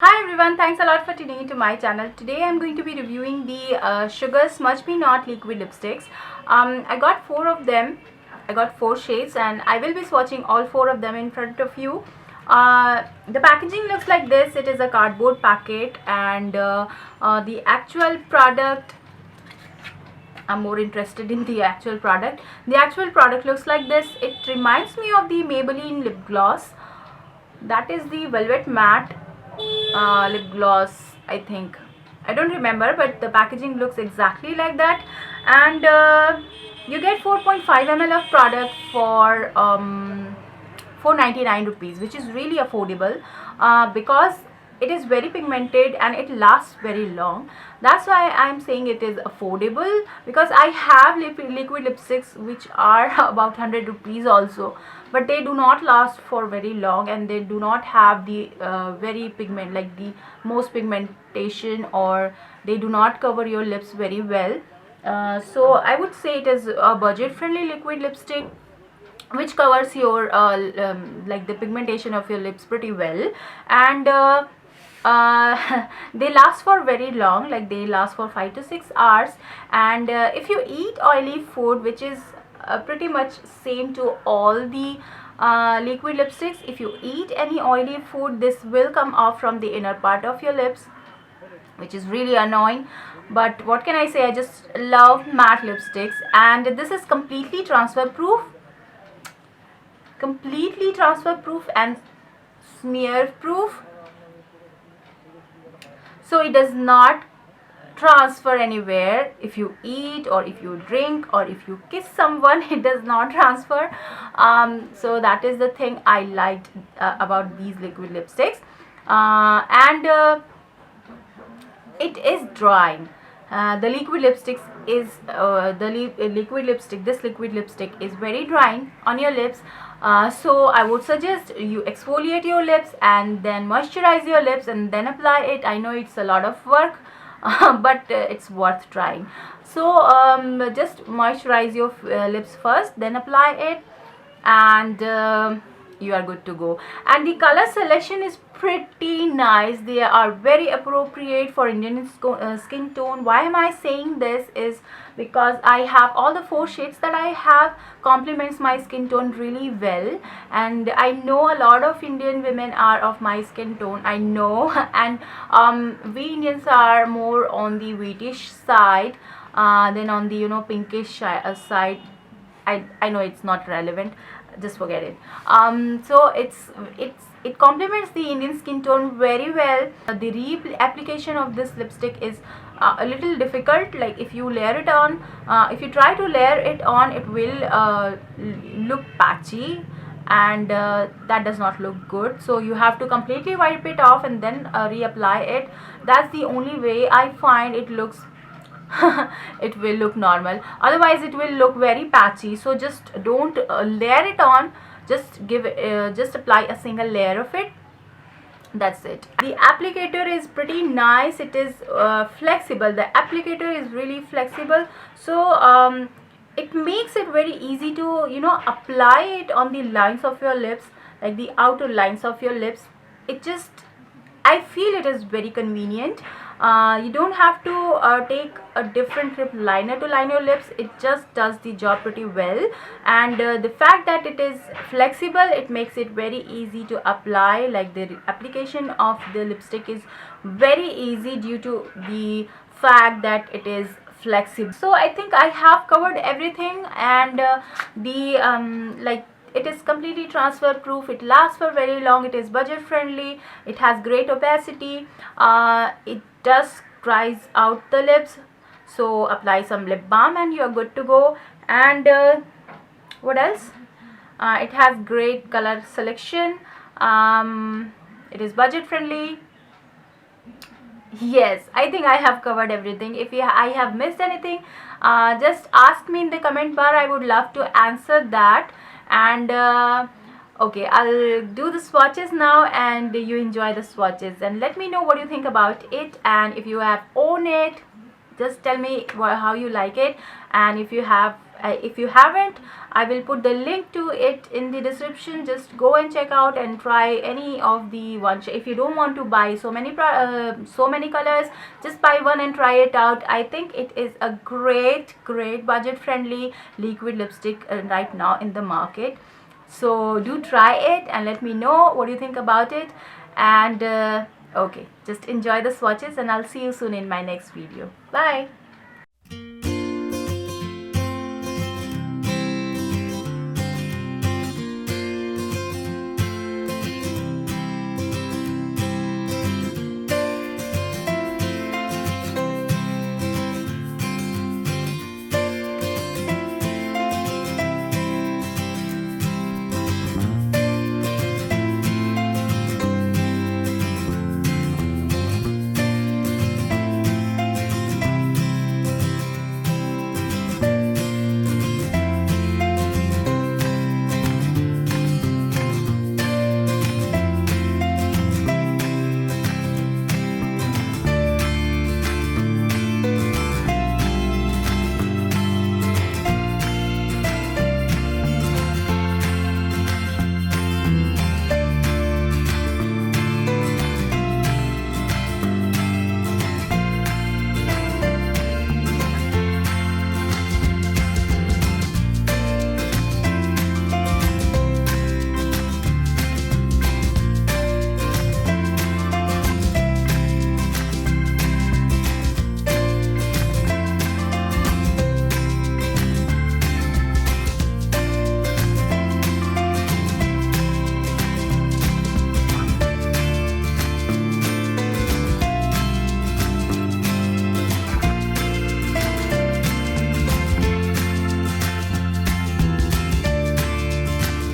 Hi everyone, thanks a lot for tuning into my channel. Today I'm going to be reviewing the Sugar Smudge Me Not liquid lipsticks. I got four of them. I got four shades and I will be swatching all four of them in front of you. The packaging looks like this. It is a cardboard packet and the actual product, I'm more interested in the actual product. The actual product looks like this. It reminds me of the Maybelline lip gloss. That is the Velvet Matte lip gloss, I think. I don't remember, but the packaging looks exactly like that. And you get 4.5 ml of product for 499 rupees, which is really affordable because it is very pigmented and it lasts very long. That's why I'm saying it is affordable, because I have liquid lipsticks which are about 100 rupees also, but they do not last for very long and they do not have the very pigment, like the most pigmentation, or they do not cover your lips very well. So I would say it is a budget friendly liquid lipstick which covers your like the pigmentation of your lips pretty well. And they last for very long, like they last for 5 to 6 hours. And if you eat oily food, which is pretty much same to all the liquid lipsticks, if you eat any oily food, this will come off from the inner part of your lips, which is really annoying. But what can I say, I just love matte lipsticks. And this is completely transfer proof and smear proof, so it does not transfer anywhere. If you eat or if you drink or if you kiss someone, it does not transfer. So that is the thing I liked about these liquid lipsticks. And it is drying. The liquid lipsticks is liquid lipstick this liquid lipstick is very drying on your lips. So I would suggest you exfoliate your lips and then moisturize your lips and then apply it. I know it's a lot of work, but it's worth trying. So just moisturize your lips first, then apply it, and you are good to go. And the color selection is pretty nice. They are very appropriate for Indian skin tone. Why am I saying this is because I have all the four shades that I have complements my skin tone really well. And I know a lot of Indian women are of my skin tone, I know. And we Indians are more on the wheatish side than on the pinkish side. I know it's not relevant, just forget it. So it complements the Indian skin tone very well. The application of this lipstick is a little difficult. Like if you layer it on, if you try to layer it on, it will look patchy, and that does not look good. So you have to completely wipe it off and then reapply it. That's the only way I find it looks it will look normal, otherwise it will look very patchy. So just don't layer it on, just apply a single layer of it. That's it. The applicator is pretty nice. It is flexible. The applicator is really flexible, so it makes it very easy to apply it on the lines of your lips, like the outer lines of your lips. It just, I feel it is very convenient. You don't have to take a different lip liner to line your lips. It just does the job pretty well. And the fact that it is flexible, it makes it very easy to apply. Like the application of the lipstick is very easy due to the fact that it is flexible. So I think I have covered everything. And the like, it is completely transfer proof, it lasts for very long, it is budget friendly, it has great opacity, it does dries out the lips. So apply some lip balm and you are good to go. And what else, it has great color selection. It is budget friendly. Yes, I think I have covered everything. If I have missed anything, just ask me in the comment bar. I would love to answer that. And okay, I'll do the swatches now and you enjoy the swatches and let me know what you think about it. And if you have owned it, just tell me how you like it. And if you haven't, I will put the link to it in the description. Just go and check out and try any of the ones. If you don't want to buy so many colors, just buy one and try it out. I think it is a great budget friendly liquid lipstick right now in the market. So do try it and let me know what you think about it. And okay, just enjoy the swatches, and I'll see you soon in my next video. Bye.